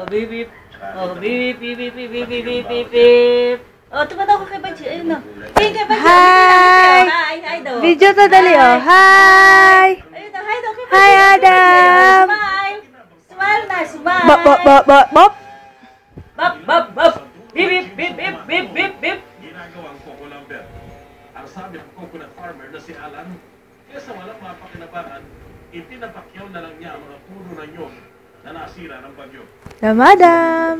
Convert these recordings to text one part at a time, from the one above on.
beep, beep. Oh, beep, beep, beep, beep, beep, beep, beep, beep, beep. Oh, tumatawa ka kay Banji. Ayun na. Hey, kay Banji. Hi! Hi daw. Video to dali, oh. Hi! Ayun na, hi daw kay Banji. Hi, Adam! Smile. Smile na, smile. Bop, bop, bop, bop, bop. Bop, bop, bop. Beep, beep, beep, beep, beep, beep, beep. Ginagawang Coco Lambert. Ang sabi ng coconut farmer na si Alan, kesa walang mapakinabangan, itinapakyaw na lang niya ang mga puno ng nyog na nasira ng bagyo. Adam!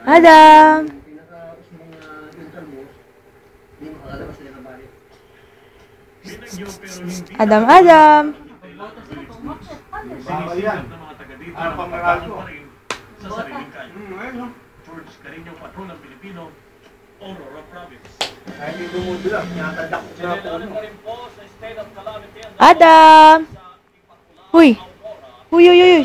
Adam! Binagyo pero hindi Adam, Adam! sinisilap ng mga taga dito na magpapalo pa rin sa sariling kayo. George Carino, Patrol ng Pilipino, Aurora Province. Adam! Huy! Huy, huy, huy!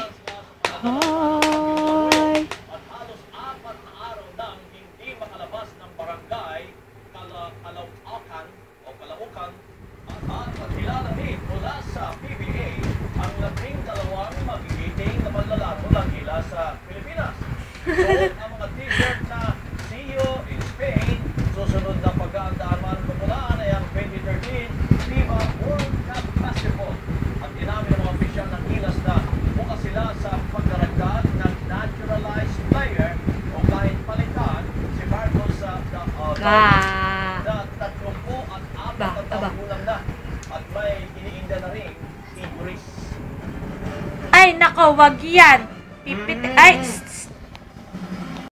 Hi! At halos 4 na araw nang hindi makalabas ng barangay Kalaukan o Kalaukan at pagkilalahin mula sa PBA ang 12 magigiting na manlalaro ng hila sa Pilipinas. Doon ang mga t-shirt na See You in Spain, susunod na pagkaandaan man kumulaan ay ang 2013 FIBA World Cup Basketball. At inamin ng mga opisyal ng Gilas na bukas sila sa pagdaragdag ng naturalized player o kahit palitan si Marcos sa na 34 na taong gulang na at may iniinda na rin injuries. Ay, nako, wag yan! Pipit... Ay,